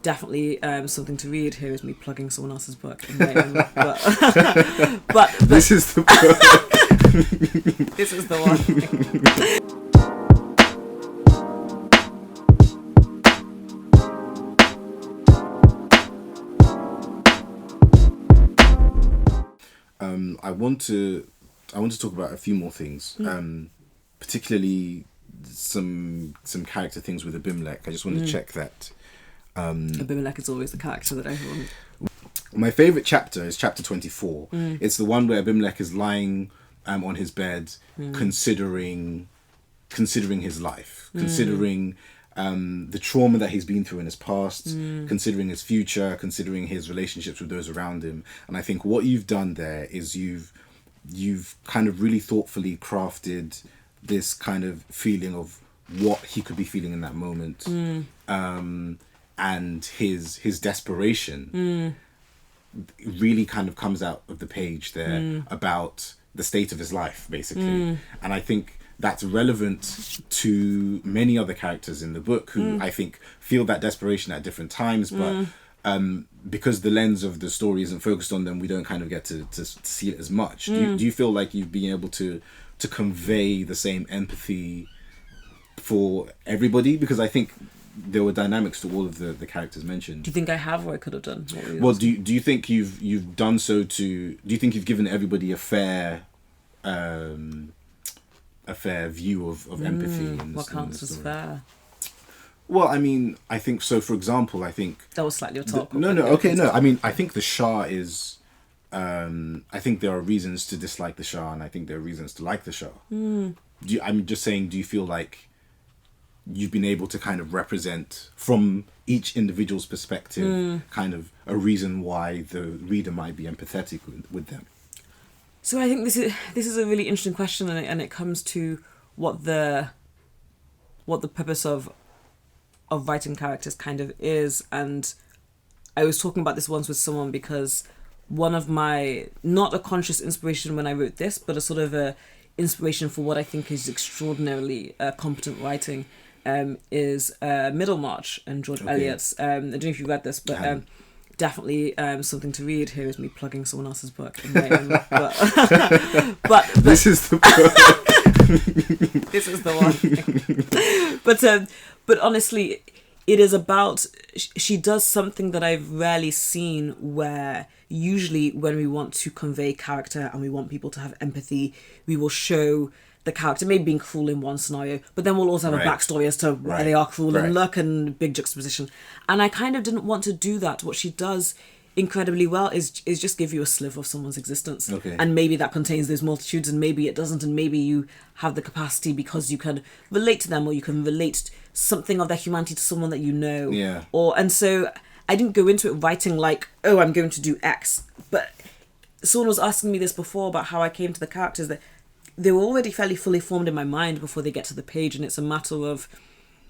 definitely something to read. Here is me plugging someone else's book in my own, but this is the book. This is the one. I want to talk about a few more things, particularly some character things with Abimelech. I just want to check that. Abimelech is always the character that everyone. My favourite chapter is chapter 24. It's the one where Abimelech is lying on his bed, considering his life, considering the trauma that he's been through in his past, considering his future, considering his relationships with those around him. And I think what you've done there is you've kind of really thoughtfully crafted this kind of feeling of what he could be feeling in that moment, and his desperation really kind of comes out of the page there about the state of his life, basically. And I think that's relevant to many other characters in the book who I think feel that desperation at different times, but because the lens of the story isn't focused on them, we don't kind of get to see it as much. Do you feel like you've been able to convey the same empathy for everybody? Because I think there were dynamics to all of the characters mentioned. Do you think I have, or I could have done? Well, do you think you've done so do you think you've given everybody a fair view of empathy? What counts as fair? Well, I mean, I think so. For example, I think that was slightly off top. I mean, I think the Shah is. I think there are reasons to dislike the Shah, and I think there are reasons to like the Shah. I'm just saying. Do you feel like you've been able to kind of represent from each individual's perspective, kind of a reason why the reader might be empathetic with them? So I think this is a really interesting question, and it comes to what the purpose of writing characters kind of is. And I was talking about this once with someone, because one of my, not a conscious inspiration when I wrote this, but a sort of a inspiration for what I think is extraordinarily competent writing, is Middlemarch and George Eliot's. I don't know if you read this, but definitely something to read. Here is me plugging someone else's book in my own, but this is the book. This is the one. But honestly, it is about, she does something that I've rarely seen, where usually when we want to convey character and we want people to have empathy, we will show the character maybe being cruel in one scenario, but then we'll also have a backstory as to why they are cruel and luck and big juxtaposition. And I kind of didn't want to do that. What she does incredibly well is just give you a sliver of someone's existence. And maybe that contains those multitudes, and maybe it doesn't, and maybe you have the capacity because you can relate to them, or you can relate something of their humanity to someone that you know. And so I didn't go into it writing like, oh, I'm going to do X. But someone was asking me this before about how I came to the characters, that they were already fairly fully formed in my mind before they get to the page, and it's a matter of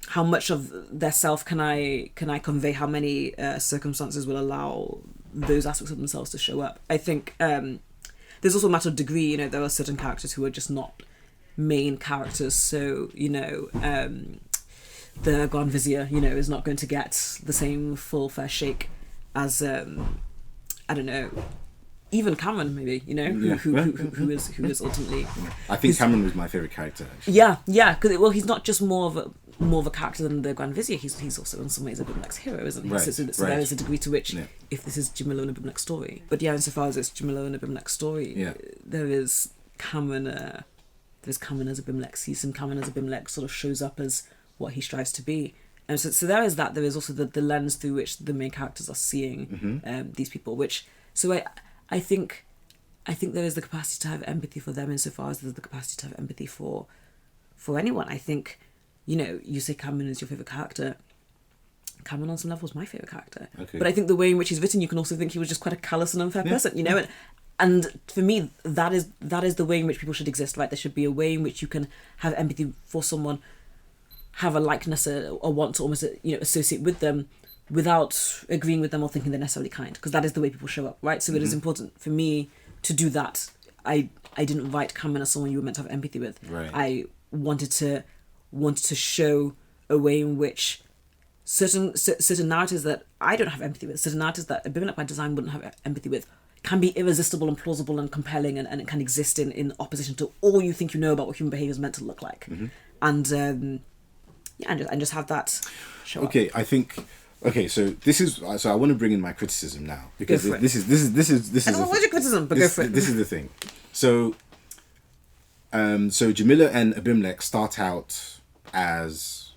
how much of their self can I convey, how many circumstances will allow those aspects of themselves to show up. I think there's also a matter of degree. You know, there are certain characters who are just not main characters, so the Grand Vizier, is not going to get the same full fair shake as I don't know, even Cameron, maybe, who is ultimately. I think Cameron was my favourite character, actually. Yeah, because he's not just more of a character than the Grand Vizier. He's also in some ways Abimelech's hero, isn't he? So there is a degree to which, if this is Jim Malone Abimelech's story, but insofar as it's Jim Malone Abimelech's story, there is Cameron. There's Cameron as Abimelech's season. Cameron as Abimelech sort of shows up as what he strives to be. And so there is that. There is also the lens through which the main characters are seeing these people. I think there is the capacity to have empathy for them, insofar as there's the capacity to have empathy for anyone. I think, you say Cameron is your favourite character. Cameron on some level is my favourite character. But I think the way in which he's written, you can also think he was just quite a callous and unfair person, And for me, that is the way in which people should exist, right? There should be a way in which you can have empathy for someone, have a likeness, or want to almost associate with them, without agreeing with them or thinking they're necessarily kind, because that is the way people show up, right? So it is important for me to do that. I didn't write Cameron as someone you were meant to have empathy with. I wanted to show a way in which certain narratives that I don't have empathy with, certain narratives that Abimelech by design wouldn't have empathy with, can be irresistible and plausible and compelling, and it can exist in opposition to all you think you know about what human behavior is meant to look like. And and just have that show up. I think. Okay, so I want to bring in my criticism now, because this is. And what's your criticism? But go for it. This is the thing. So Jamila and Abimelech start out as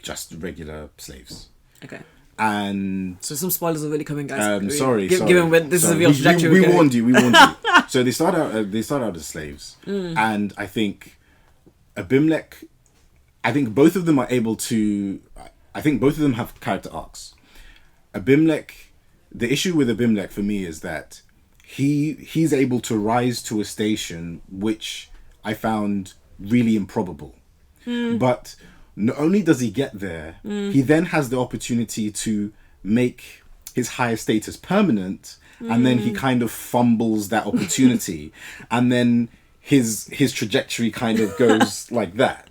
just regular slaves. Okay. And so some spoilers are really coming, guys. Sorry. Given when this is a real trajectory. We warned you. So they start out as slaves, and I think Abimelech. I think both of them are able to. I think both of them have character arcs. Abimelech. The issue with Abimelech for me is that he's able to rise to a station which I found really improbable. But not only does he get there, he then has the opportunity to make his higher status permanent, and then he kind of fumbles that opportunity, and then his trajectory kind of goes like that.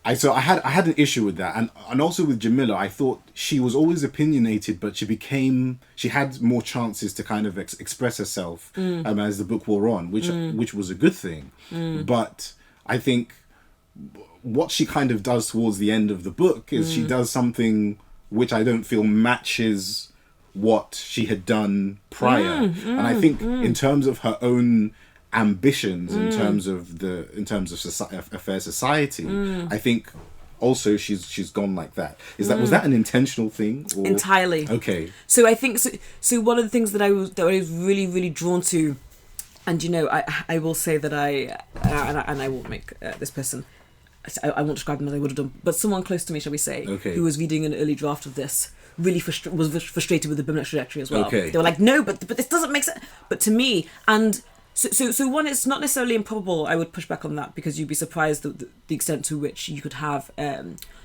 I had an issue with that, and also with Jamila. I thought she was always opinionated, but she had more chances to kind of express herself as the book wore on, which was a good thing. But I think what she kind of does towards the end of the book is she does something which I don't feel matches what she had done prior, and I think in terms of her own ambitions, in terms of a fair society, I think also she's gone like that. Was that an intentional thing? Or? Entirely. Okay. So I think so one of the things that I was really, really drawn to, and I will say that I won't make this person, I won't describe them as I would have done, but someone close to me, shall we say, who was reading an early draft of this, really was frustrated with the Abimelech trajectory as well. They were like, no, but this doesn't make sense. But to me, and so one, it's not necessarily improbable. I would push back on that, because you'd be surprised the extent to which you could have,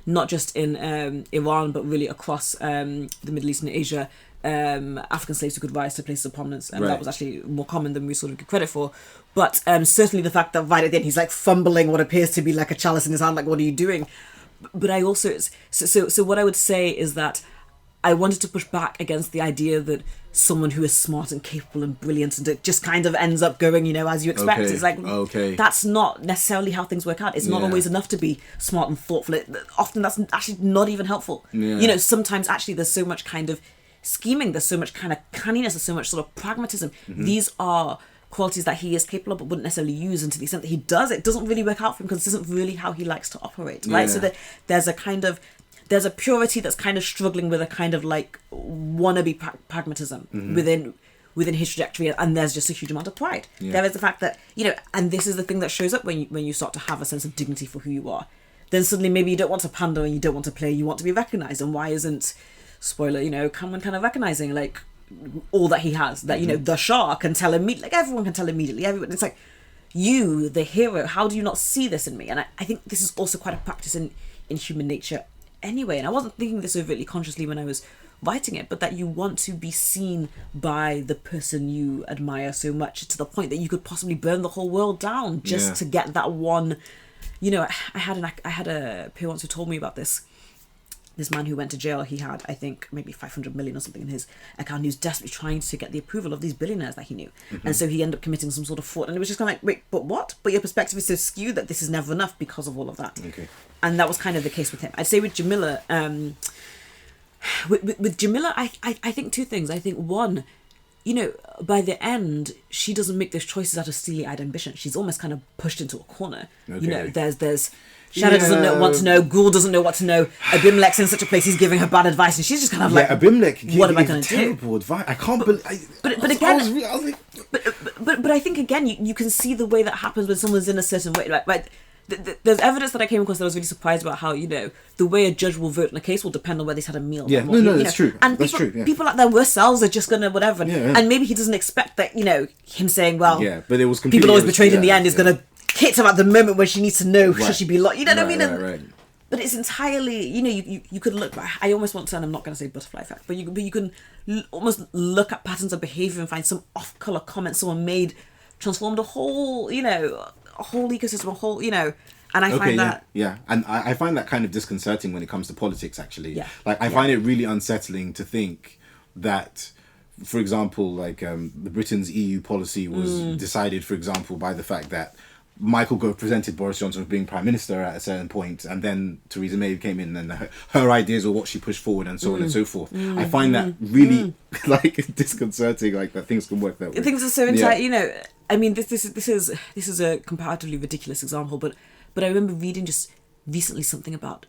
not just in Iran, but really across the Middle East and Asia, African slaves who could rise to places of prominence, and that was actually more common than we sort of give credit for. But certainly the fact that right at the end he's like fumbling what appears to be like a chalice in his hand, like, what are you doing? But I also so what I would say is that I wanted to push back against the idea that someone who is smart and capable and brilliant and it just kind of ends up going, as you expect. It's like, that's not necessarily how things work out. It's not always enough to be smart and thoughtful. Often that's actually not even helpful. Sometimes actually there's so much kind of scheming, there's so much kind of canniness, there's so much sort of pragmatism. These are qualities that he is capable of but wouldn't necessarily use, and to the extent that he does, it doesn't really work out for him because this isn't really how he likes to operate, right? So that there's a purity that's kind of struggling with a kind of like wannabe pragmatism within his trajectory, and there's just a huge amount of pride. There is the fact that and this is the thing that shows up when you start to have a sense of dignity for who you are. Then suddenly maybe you don't want to pander and you don't want to play, you want to be recognized. And why isn't, spoiler, Cameron kind of recognizing like all that he has, that the Shah can tell immediately, like everyone can tell immediately, everyone. It's like, you, the hero, how do you not see this in me? And I think this is also quite a practice in human nature anyway, and I wasn't thinking this overtly consciously when I was writing it, but that you want to be seen by the person you admire so much to the point that you could possibly burn the whole world down just to get that one. I had a peer once who told me about this man who went to jail. He had, I think, maybe 500 million or something in his account. He was desperately trying to get the approval of these billionaires that he knew, and so he ended up committing some sort of fraud. And it was just kind of like, wait, but what? But your perspective is so skewed that this is never enough because of all of that. And that was kind of the case with him. I'd say with Jamila, with Jamila, I think two things. I think one, by the end, she doesn't make those choices out of steely-eyed ambition. She's almost kind of pushed into a corner. There's Shadow doesn't know what to know. Ghoul doesn't know what to know. Abimelech's in such a place, he's giving her bad advice, and she's just kind of like, Abimelech, what am I going to do? Terrible advice. I can't believe. But again, but I think again, you can see the way that happens when someone's in a certain way, right? There's evidence that I came across that I was really surprised about, how the way a judge will vote in a case will depend on whether he's had a meal. That's true. And that's people, true. Yeah. People like their worst selves are just gonna whatever, and maybe he doesn't expect that him saying, well, but it was people always betrayed in the end is gonna hit her at the moment when she needs to know should she be locked. You know what I mean? Right. But it's entirely, you could look. I almost want to, and I'm not going to say butterfly effect, but you can almost look at patterns of behaviour and find some off-colour comment someone made transformed a whole ecosystem, And I find that... Yeah. And I find that kind of disconcerting when it comes to politics, actually. Yeah. Like, I find it really unsettling to think that, for example, like the Britain's EU policy was decided, for example, by the fact that Michael Gove presented Boris Johnson as being Prime Minister at a certain point, and then Theresa May came in and her ideas were what she pushed forward and so on and so forth. I find that really like disconcerting, like that things can work that way. Things are so inside, you know, I mean, this is a comparatively ridiculous example, but I remember reading just recently something about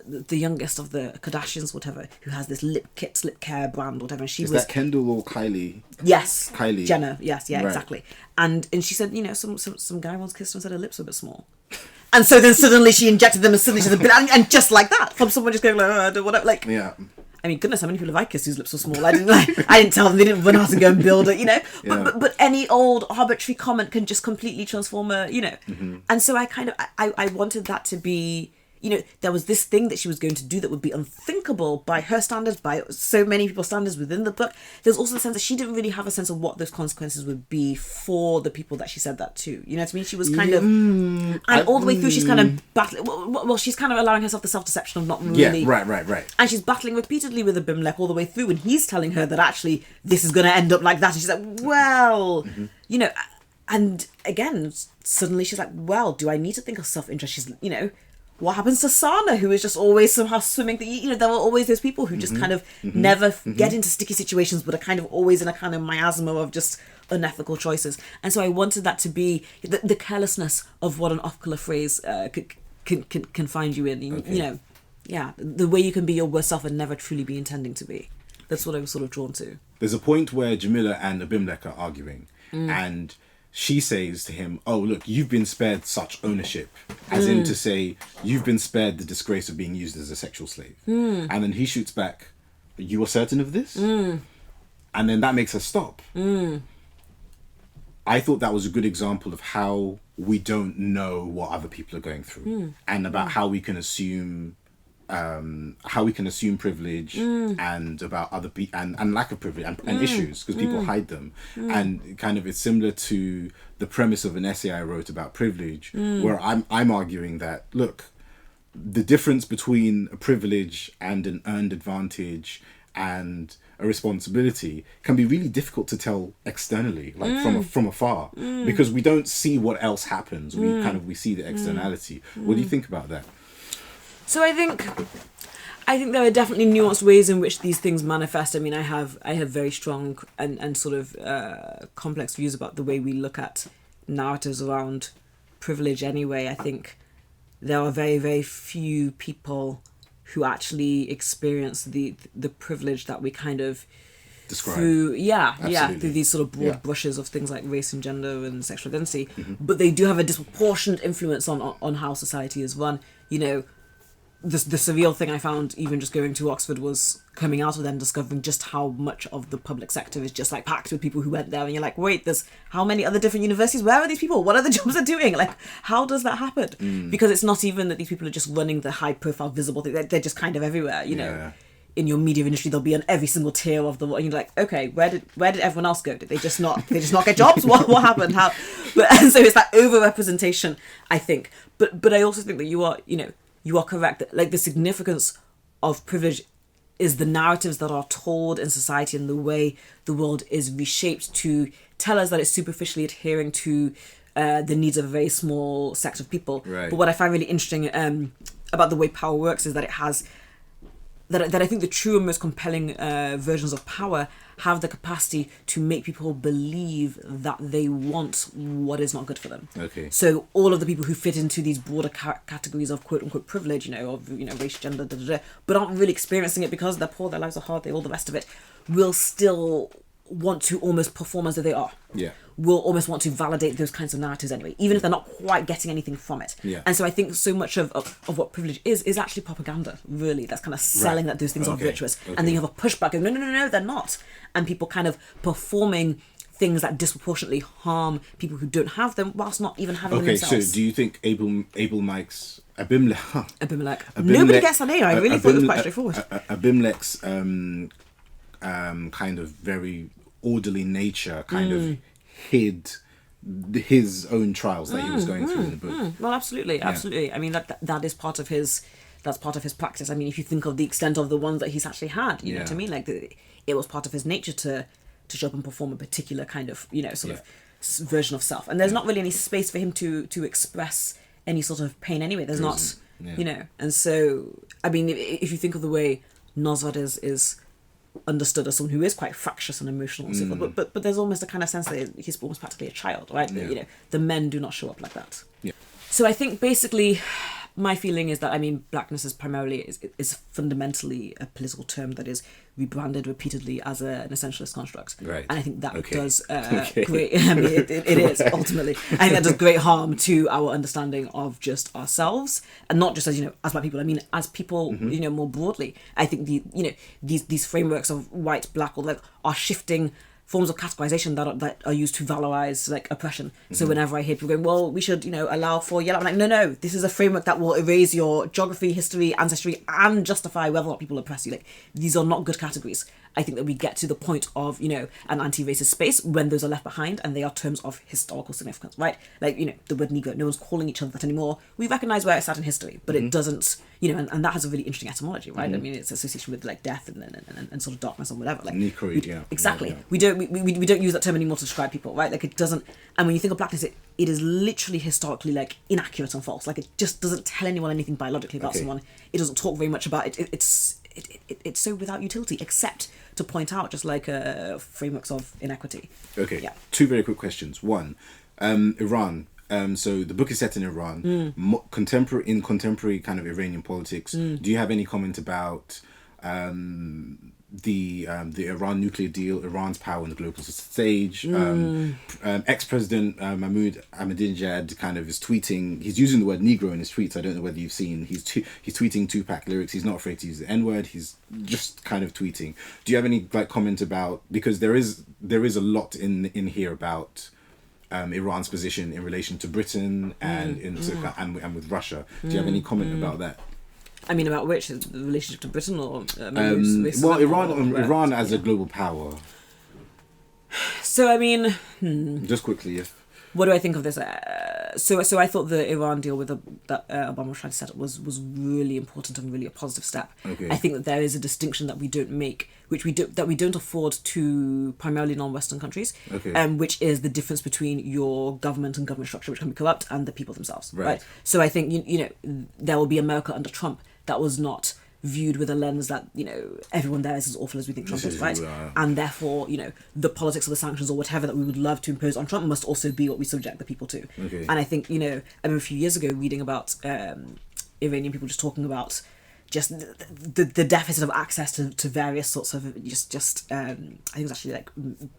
the youngest of the Kardashians, whatever, who has this lip care brand, whatever. And she Is was that Kendall or Kylie? Yes, Kylie Jenner. Yes, yeah, right. Exactly. And she said, you know, some guy once kissed her and said her lips were a bit small. And so then suddenly she injected them and suddenly she's a bit, and just like that, from someone just going like, oh, I don't whatever, like. Yeah. I mean, goodness, how many people have I kissed whose lips were small? I didn't tell them, they didn't run out and go and build it, you know. But any old arbitrary comment can just completely transform a, you know. And so I wanted that to be, you know, there was this thing that she was going to do that would be unthinkable by her standards, by so many people's standards within the book. There's also the sense that she didn't really have a sense of what those consequences would be for the people that she said that to. You know what I mean? She was kind of, and all the way through she's kind of battling, well, she's kind of allowing herself the self-deception of not really. Yeah, right. And she's battling repeatedly with Abimelech all the way through, and he's telling her that actually this is going to end up like that. And she's like, well, you know, and again, suddenly she's like, well, do I need to think of self-interest? She's, you know, what happens to Sana, who is just always somehow swimming? You know, there are always those people who just kind of never get into sticky situations, but are kind of always in a kind of miasma of just unethical choices. And so I wanted that to be the carelessness of what an off-color phrase can find you in. You know, yeah, the way you can be your worst self and never truly be intending to be. That's what I was sort of drawn to. There's a point where Jamila and Abimelech are arguing, and she says to him, oh, look, you've been spared such ownership, as in to say, you've been spared the disgrace of being used as a sexual slave. And then he shoots back, you are certain of this? And then that makes her stop. I thought that was a good example of how we don't know what other people are going through, and about how we can assume privilege and about other people and lack of privilege and issues because people hide them. And kind of it's similar to the premise of an essay I wrote about privilege, where I'm arguing that, look, the difference between a privilege and an earned advantage and a responsibility can be really difficult to tell externally, like from afar, because we don't see what else happens. We see the externality. What do you think about that? So I think there are definitely nuanced ways in which these things manifest. I mean, I have very strong and sort of complex views about the way we look at narratives around privilege anyway. I think there are very, very few people who actually experience the privilege that we kind of describe through through these sort of broad brushes of things like race and gender and sexual identity. But they do have a disproportionate influence on how society is run. You know, the surreal thing I found even just going to Oxford was coming out of them discovering just how much of the public sector is just like packed with people who went there, and you're like, wait, there's how many other different universities? Where are these people? What are the jobs they're doing? Like, how does that happen? Because it's not even that these people are just running the high profile visible thing. They're just kind of everywhere, you know. In your media industry, they'll be on every single tier of the, and you're like, okay, where did everyone else go? Did they just not get jobs? What happened? How? And so it's that overrepresentation, I think. But I also think that you are correct that like the significance of privilege is the narratives that are told in society and the way the world is reshaped to tell us that it's superficially adhering to the needs of a very small sect of people. Right. But what I find really interesting about the way power works is that it has that I think the true and most compelling versions of power have the capacity to make people believe that they want what is not good for them. Okay. So all of the people who fit into these broader categories of quote unquote privilege, race, gender, but aren't really experiencing it because they're poor, their lives are hard, all the rest of it, will still want to almost perform as though they are. Yeah. Will almost want to validate those kinds of narratives anyway, even if they're not quite getting anything from it. Yeah. And so I think so much of what privilege is actually propaganda, really. That's kind of selling that those things are virtuous. Okay. And then you have a pushback of, no, they're not. And people kind of performing things that disproportionately harm people who don't have them whilst not even having them themselves. Okay, so do you think Abimelech's... Abimelech. Nobody gets that name. I really thought it was quite straightforward. Abimelech's kind of very orderly nature kind of hid his own trials that he was going through in the book. Well, absolutely. I mean, that is part of his. That's part of his practice. I mean, if you think of the extent of the ones that he's actually had, you know, to me, like it was part of his nature to show up and perform a particular kind of, you know, sort of version of self. And there's not really any space for him to express any sort of pain anyway. There's not, you know. And so, I mean, if you think of the way Nosrat is understood as someone who is quite fractious and emotional and so forth, but there's almost a kind of sense that he's almost practically a child, right? You know, the men do not show up like that. So I think basically my feeling is that, I mean, blackness is primarily is fundamentally a political term that is rebranded repeatedly as an essentialist construct. Right. And I think that does great. I mean, it is ultimately. I think that does great harm to our understanding of just ourselves, and not just as, you know, as black people. I mean, as people, you know, more broadly. I think these frameworks of white, black, or like are shifting forms of categorization that are used to valorize like oppression. So whenever I hear people going, well, we should, you know, allow for yellow, I'm like, no, this is a framework that will erase your geography, history, ancestry, and justify whether or not people oppress you. Like, these are not good categories. I think that we get to the point of, you know, an anti-racist space when those are left behind and they are terms of historical significance, right? Like, you know, the word Negro, no one's calling each other that anymore. We recognize where it's at in history, but it doesn't, you know, and that has a really interesting etymology, right? I mean, it's association with like death and sort of darkness and whatever. Like, exactly. We don't use that term anymore to describe people, right? Like, it doesn't. And when you think of blackness, it is literally historically like inaccurate and false. Like, it just doesn't tell anyone anything biologically about someone. It doesn't talk very much about it. It's so without utility, except to point out just like frameworks of inequity. Okay. Yeah. Two very quick questions. One, Iran. So the book is set in Iran. Contemporary kind of Iranian politics. Do you have any comment about the Iran nuclear deal, Iran's power on the global stage? Ex-President Mahmoud Ahmadinejad kind of is tweeting. He's using the word Negro in his tweets. I don't know whether you've seen. He's tweeting Tupac lyrics. He's not afraid to use the N-word. He's just kind of tweeting. Do you have any like comment about, because there is a lot in here about Iran's position in relation to Britain and and with Russia. Do you have any comment about that? I mean, about which? The relationship to Britain or well, Iran as a global power. So I mean, just quickly, what do I think of this? So I thought the Iran deal that Obama was trying to set up was really important and really a positive step. Okay. I think that there is a distinction that we don't make, we don't afford to primarily non-Western countries. Okay. Which is the difference between your government and government structure, which can be corrupt, and the people themselves. Right. So I think you know there will be America under Trump that was not viewed with a lens that, you know, everyone there is as awful as we think Trump is, right? And therefore, you know, the politics of the sanctions or whatever that we would love to impose on Trump must also be what we subject the people to. Okay. And I think, you know, I remember a few years ago reading about Iranian people just talking about just the deficit of access to various sorts of I think it's actually like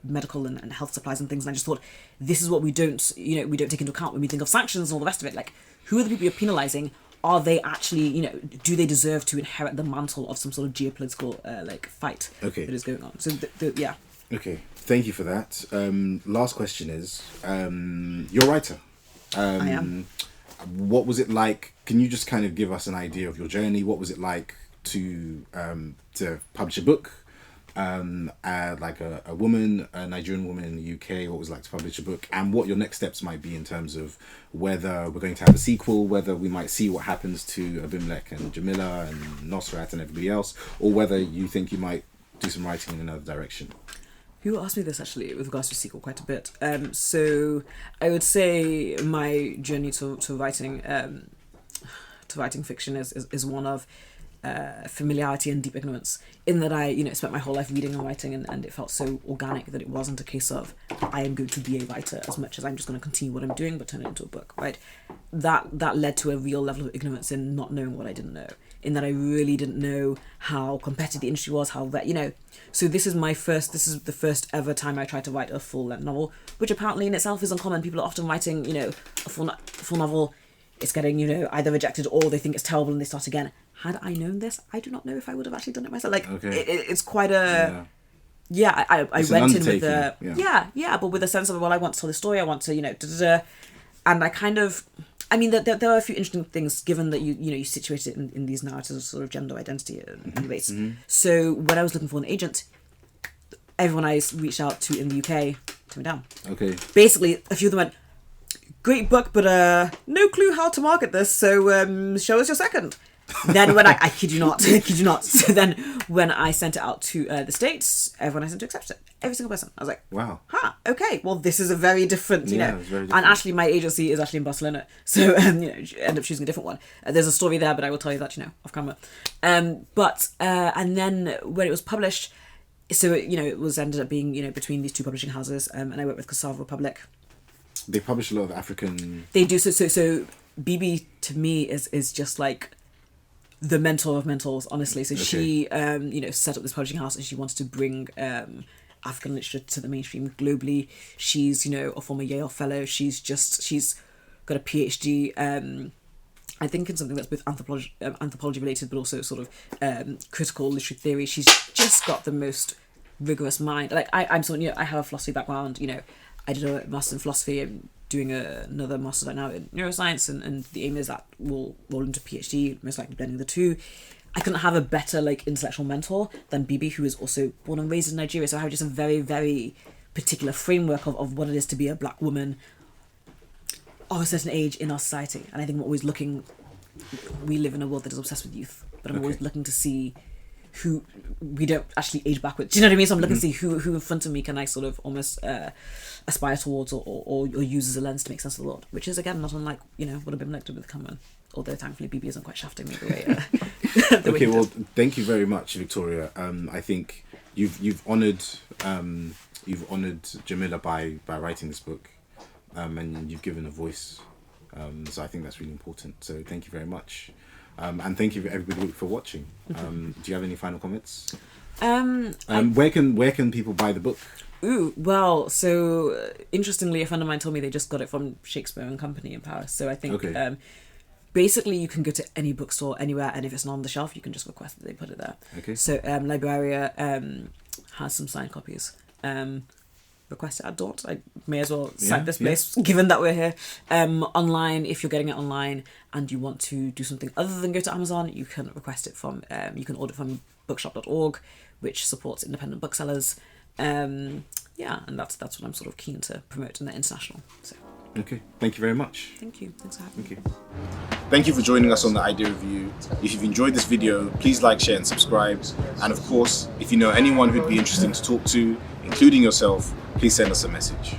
medical and health supplies and things. And I just thought, this is what we don't take into account when we think of sanctions and all the rest of it. Like, who are the people you're penalising? Are they actually, you know, do they deserve to inherit the mantle of some sort of geopolitical like fight that is going on? So yeah. Okay, thank you for that. Last question is, you're a writer. I am. What was it like? Can you just kind of give us an idea of your journey? What was it like to publish a book? Like a woman, a Nigerian woman in the UK, what it was like to publish a book, and what your next steps might be in terms of whether we're going to have a sequel, whether we might see what happens to Abimelech and Jamila and Nosrat and everybody else, or whether you think you might do some writing in another direction. People ask me this actually with regards to sequel quite a bit. So I would say my journey to writing fiction is one of familiarity and deep ignorance, in that I, you know, spent my whole life reading and writing, and it felt so organic that it wasn't a case of I am going to be a writer as much as I'm just going to continue what I'm doing but turn it into a book, right? That led to a real level of ignorance in not knowing what I didn't know, in that I really didn't know how competitive the industry was, how that, you know. So this is the first ever time I tried to write a full-length novel, which apparently in itself is uncommon. People are often writing, you know, a full novel, it's getting, you know, either rejected or they think it's terrible and they start again. Had I known this, I do not know if I would have actually done it myself. Like, it's quite a... Yeah, I went in with the... Yeah, but with a sense of, well, I want to tell the story, I want to, you know... And I kind of... I mean, there are a few interesting things, given that you situate it in these narratives of sort of gender identity and race. So when I was looking for an agent, everyone I reached out to in the UK turn me down. Okay. Basically, a few of them went, great book, but no clue how to market this, so show us your second. Then when I kid you not, so then when I sent it out to the States, everyone I sent to accepted it. Every single person. I was like, wow. Okay, well, this is a very different, you know. It's very different. And actually, my agency is actually in Barcelona, so, end up choosing a different one. There's a story there, but I will tell you that, off camera. And then when it was published, so, it was ended up being, between these two publishing houses, and I worked with Cassava Republic. They publish a lot of African... They do, so BB, to me, is just like the mentor of mentors, honestly. So she, set up this publishing house and she wanted to bring African literature to the mainstream globally. She's, a former Yale fellow. She's got a PhD, I think in something that's both anthropology related, but also sort of critical literary theory. She's just got the most rigorous mind. Like I'm someone, I have a philosophy background, I did a master's in philosophy. I'm doing another master's right now in neuroscience, and the aim is that we'll roll into PhD, most likely blending the two. I couldn't have a better intellectual mentor than Bibi, who is also born and raised in Nigeria. So I have just a very, very particular framework of what it is to be a black woman of a certain age in our society. And I think I'm always looking. We live in a world that is obsessed with youth, but I'm always looking to see who we don't actually age backwards. Do you know what I mean? So I'm looking to see who in front of me can I sort of almost aspire towards or use as a lens to make sense of the world, which is again not unlike what Abimelech did with Cameron, although thankfully BB isn't quite shafting me the way. Okay, well, thank you very much, Victoria. I think you've honoured Jamila by writing this book, and you've given a voice. So I think that's really important. So thank you very much. And thank you everybody for watching. Do you have any final comments? Where can people buy the book? Well, so interestingly, a friend of mine told me they just got it from Shakespeare and Company in Paris. So I think basically you can go to any bookstore anywhere, and if it's not on the shelf, you can just request that they put it there. Okay. So Libraria has some signed copies. Request it at Daunt. I may as well cite this place, given that we're here. Online, if you're getting it online and you want to do something other than go to Amazon, you can request it from, you can order from bookshop.org, which supports independent booksellers. And that's what I'm sort of keen to promote in the international. So. Okay, thank you very much. Thank you. Thanks for having me. Thank you for joining us on the Idea Review. If you've enjoyed this video, please like, share and subscribe. And of course, if you know anyone who'd be interesting to talk to, including yourself, please send us a message.